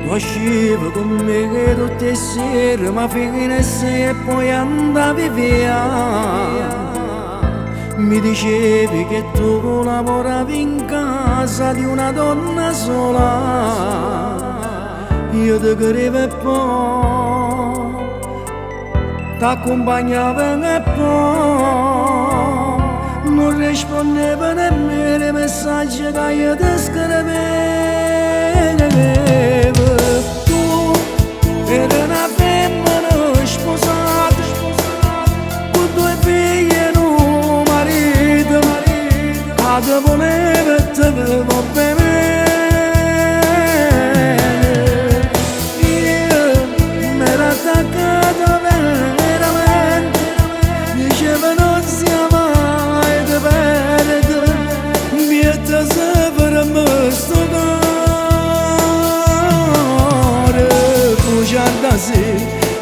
Tu uscivi con me tutte le sere, ma finisse e poi andavi via. Mi dicevi che tu lavoravi in casa di una donna sola. Io ti credevo e poi t'accompagnavo e poi non rispondeva nemmeno ai messaggi che io ti scrivevo. Tu eri una femmina sposata con due figli e un marito che ti voleva e ti voleva bene. Io mi ero attaccata veramente, dicevo non siamo mai di perdere, mietta sapremo sto cuore. Tu guardasi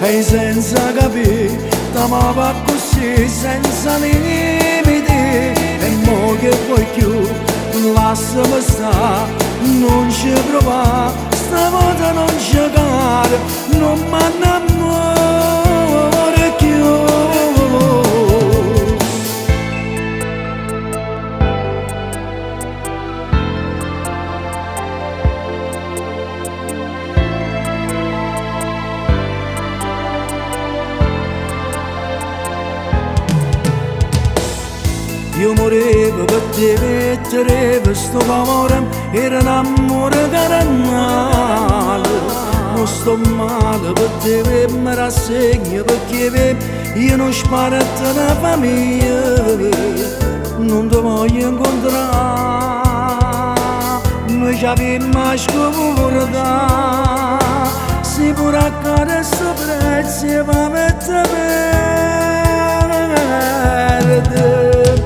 e senza capire, t'amava così senza limiti, e mo che vuoi più, lasciami stare, non ci provare, stavolta non giocare, non m'annamoro più. Io morivo per te, metterevo sto amore, era un amore carnale. Non sto male per te, mi rassegno perché io non sparo una famiglia, non ti voglio incontrare. Noi ci abbiamo scoperto, se pure a cara sto prezzo va mettere perdere.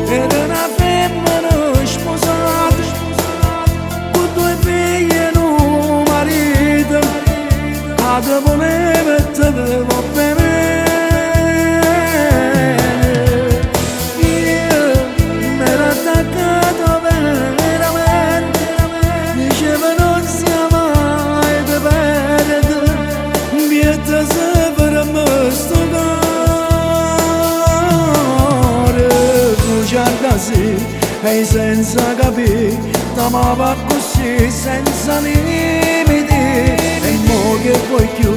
Eri una femmina sposata con due figli e un marito che ti voleva e ti voleva bene. Io mi ero attaccata veramente, dicevo non siamo mai di perdere, mietta sapremo sto cuore. Guardasi e senza capire, t'amava così senza limiti, e mo che vuoi più,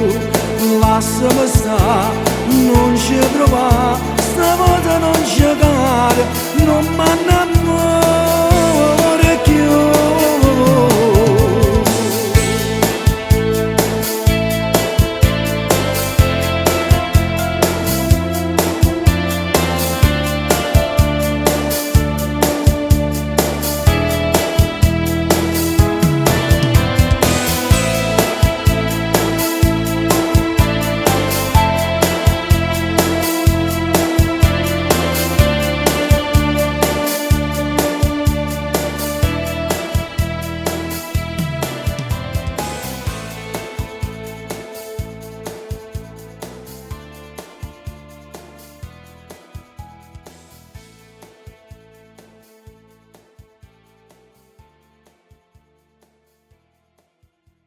lasciami stare, non ci provare, stavolta non giocare, non m'annamoro.